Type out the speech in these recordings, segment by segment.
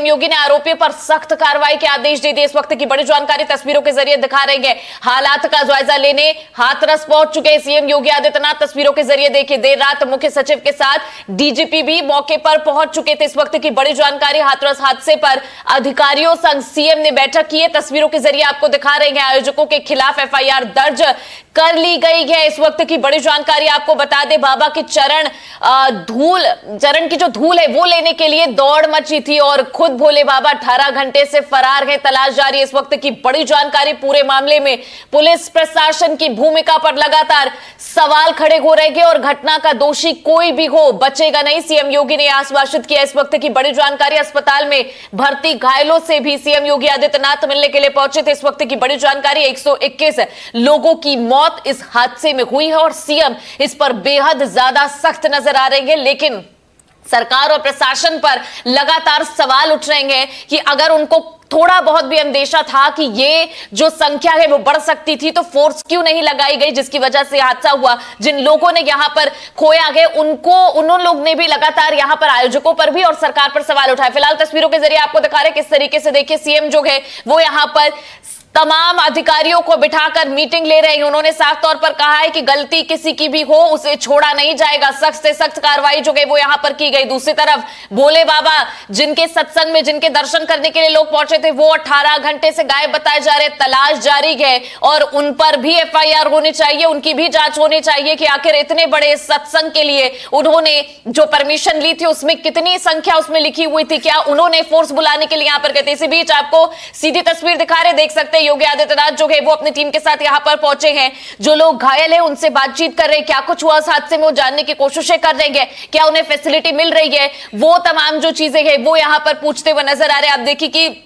CM योगी ने आरोपियों पर सख्त कार्रवाई के आदेश दे दिए। इस वक्त की बड़ी जानकारी तस्वीरों के जरिए दिखा रहे हैं। हालात का जायजा लेने हाथरस पहुंच चुके सीएम योगी आदित्यनाथ। तस्वीरों के जरिए देखिए, देर रात मुख्य सचिव के साथ डीजीपी भी मौके पर पहुंच चुके थे। इस वक्त की बड़ी जानकारी, हाथरस हादसे पर अधिकारियों संग सीएम ने बैठक की है। तस्वीरों के जरिए आपको दिखा रहे हैं। आयोजकों के खिलाफ एफआईआर दर्ज कर ली गई है। इस वक्त की बड़ी जानकारी आपको बता दे, बाबा के चरण की जो धूल है वो लेने के लिए दौड़ मची थी और खुद भोले बाबा 18 घंटे से फरार है। तलाश जारी है। इस वक्त की बड़ी जानकारी, पूरे मामले में पुलिस प्रशासन की भूमिका पर लगातार सवाल खड़े हो रहे हैं और घटना का दोषी कोई भी हो बचेगा नहीं, सीएम योगी ने आश्वासित किया। इस वक्त की बड़ी जानकारी, अस्पताल में भर्ती घायलों से भी सीएम योगी आदित्यनाथ मिलने के लिए पहुंचे थे। इस वक्त की बड़ी जानकारी, 121 लोगों की मौत इस हादसे में हुई है और सीएम इस पर बेहद ज्यादा सख्त नजर आ रहे हैं। लेकिन सरकार और प्रशासन पर लगातार सवाल उठ रहे हैं कि अगर उनको थोड़ा बहुत भी अंदेशा था कि ये जो संख्या है वो बढ़ सकती थी, तो फोर्स क्यों नहीं लगाई गई जिसकी वजह से हादसा हुआ। जिन लोगों ने यहां पर खोया गए उन लोग ने भी लगातार यहां पर आयोजकों पर भी और सरकार पर सवाल उठाए। फिलहाल तस्वीरों के जरिए आपको दिखा रहे किस तरीके से, देखिए, सीएम जो है वो यहां पर तमाम अधिकारियों को बिठाकर मीटिंग ले रहे हैं। उन्होंने साफ तौर पर कहा है कि गलती किसी की भी हो उसे छोड़ा नहीं जाएगा, सख्त से सख्त कार्रवाई जो है वो यहां पर की गई। दूसरी तरफ भोले बाबा जिनके सत्संग में, जिनके दर्शन करने के लिए लोग पहुंचे थे, वो 18 घंटे से गायब बताए जा रहे। तलाश जारी है और उन पर भी एफआईआर होनी चाहिए, उनकी भी जांच होनी चाहिए कि आखिर इतने बड़े सत्संग के लिए उन्होंने जो परमिशन ली थी उसमें कितनी संख्या उसमें लिखी हुई थी, क्या उन्होंने फोर्स बुलाने के लिए यहां पर गए थे। इसी बीच आपको सीधी तस्वीर दिखा रहे, देख सकते हैं योगी आदित्यनाथ जो है वो अपनी टीम के साथ यहां पर पहुंचे हैं। जो लोग घायल हैं उनसे बातचीत कर रहे हैं, क्या कुछ हुआ उस हादसे में वो जानने की कोशिशें कर रहे हैं, क्या उन्हें फैसिलिटी मिल रही है, वो तमाम जो चीजें हैं वो यहां पर पूछते हुए नजर आ रहे हैं। आप देखिए कि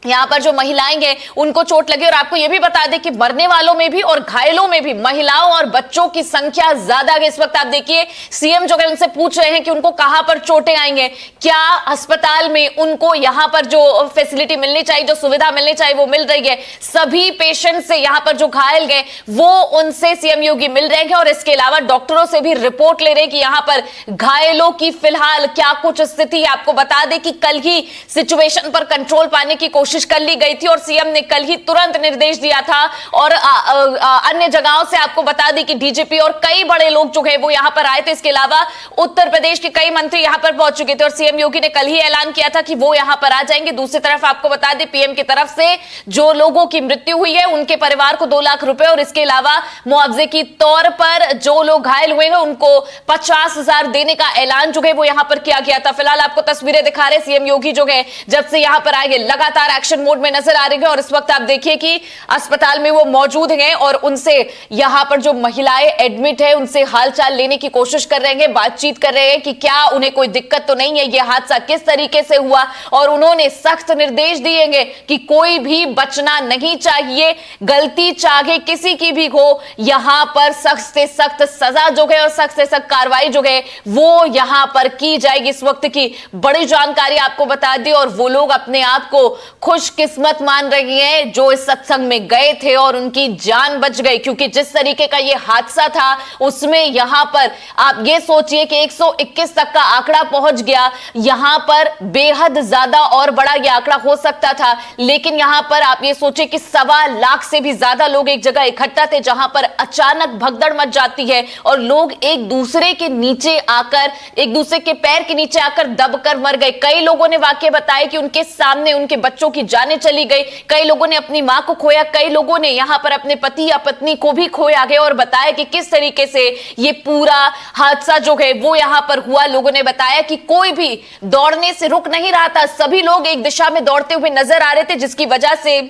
यहां पर जो महिलाएं हैं उनको चोट लगी और आपको यह भी बता दें कि मरने वालों में भी और घायलों में भी महिलाओं और बच्चों की संख्या ज्यादा है। इस वक्त आप देखिए, सीएम जो है उनसे पूछ रहे हैं कि उनको कहां पर चोटें आई हैं, क्या अस्पताल में उनको यहां पर जो फैसिलिटी मिलनी चाहिए, जो सुविधा मिलनी चाहिए वो मिल रही है। सभी पेशेंट से यहां पर जो घायल गए वो उनसे सीएम योगी मिल रहे हैं और इसके अलावा डॉक्टरों से भी रिपोर्ट ले रहे हैं कि यहां पर घायलों की फिलहाल क्या कुछ स्थिति। आपको बता दें कि कल ही सिचुएशन पर कंट्रोल पाने की कोशिश कर ली गई थी और सीएम ने कल ही तुरंत निर्देश दिया था और अन्य जगहों से आपको बता दी कि डीजीपी और कई बड़े लोग जो है वो यहां पर आए थे। इसके अलावा उत्तर प्रदेश के कई मंत्री यहां पर पहुंच चुके थे और सीएम योगी ने कल ही ऐलान किया था कि वो यहां पर आ जाएंगे। दूसरी तरफ आपको बता दें, पीएम की तरफ से जो लोगों की मृत्यु हुई है उनके परिवार को 2 लाख रुपए और इसके अलावा मुआवजे की तौर पर जो लोग घायल हुए हैं उनको 50,000 देने का ऐलान जो है वो यहां पर किया गया था। फिलहाल आपको तस्वीरें दिखा रहे सीएम योगी जो है जब से यहां पर आए लगातार एक्शन मोड में नजर आ रही है और इस वक्त आप देखिए कि अस्पताल में वो मौजूद हैं और उनसे यहां पर जो महिलाएं एडमिट है उनसे हालचाल लेने की कोशिश कर रहे हैं, बातचीत कर रहे हैं कि क्या उन्हें कोई दिक्कत तो नहीं है, ये हादसा किस तरीके से हुआ। और उन्होंने सख्त निर्देश दिए हैं कि कोई भी बचना नहीं चाहिए, गलती चाहे किसी की भी हो, यहां पर सख्त से सख्त सजा जो है और सख्त से सख्त कार्रवाई जो है वो यहां पर की जाएगी। इस वक्त की बड़ी जानकारी आपको बता दी और वो लोग अपने आप को खुशकिस्मत मान रही हैं जो इस सत्संग में गए थे और उनकी जान बच गई, क्योंकि जिस तरीके का ये हादसा था उसमें यहां पर आप ये सोचिए कि 121 तक का आंकड़ा पहुंच गया। यहां पर बेहद ज्यादा और बड़ा ये आंकड़ा हो सकता था, लेकिन यहां पर आप ये सोचिए कि 1.25 लाख से भी ज्यादा लोग एक जगह इकट्ठा थे जहां पर अचानक भगदड़ मच जाती है और लोग एक दूसरे के नीचे आकर, एक दूसरे के पैर के नीचे आकर दबकर मर गए। कई लोगों ने वाकये बताए कि उनके सामने उनके बच्चों की जानें चली गई, कई लोगों ने अपनी मां को खोया, कई लोगों ने यहां पर अपने पति या पत्नी को भी खोया गया और बताया कि किस तरीके से ये पूरा हादसा जो है वो यहां पर हुआ। लोगों ने बताया कि कोई भी दौड़ने से रुक नहीं रहा था, सभी लोग एक दिशा में दौड़ते हुए नजर आ रहे थे जिसकी वजह से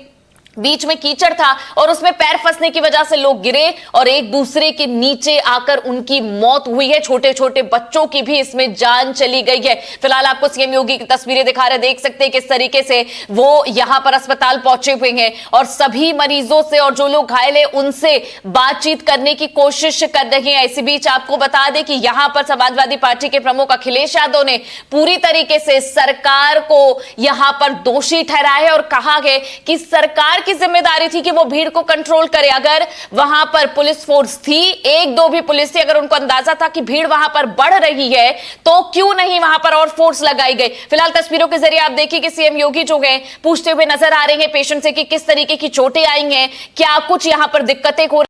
बीच में कीचड़ था और उसमें पैर फंसने की वजह से लोग गिरे और एक दूसरे के नीचे आकर उनकी मौत हुई है। छोटे छोटे बच्चों की भी इसमें जान चली गई है। फिलहाल आपको सीएम योगी की तस्वीरें दिखा रहे, देख सकते हैं किस तरीके से वो यहां पर अस्पताल पहुंचे हुए हैं और सभी मरीजों से और जो लोग घायल है उनसे बातचीत करने की कोशिश कर रहे हैं। इसी बीच आपको बता दें कि यहां पर समाजवादी पार्टी के प्रमुख अखिलेश यादव ने पूरी तरीके से सरकार को यहां पर दोषी ठहराया है और कहा है कि सरकार की जिम्मेदारी थी कि वो भीड़ को कंट्रोल करे। अगर वहां पर पुलिस फोर्स थी, एक दो भी पुलिस थी, अगर उनको अंदाजा था कि भीड़ वहां पर बढ़ रही है तो क्यों नहीं वहां पर और फोर्स लगाई गई। फिलहाल तस्वीरों के जरिए आप देखिए कि सीएम योगी जो है पूछते हुए नजर आ रहे हैं पेशेंट से कि किस तरीके की चोटें आई हैं, क्या कुछ यहां पर दिक्कतें हो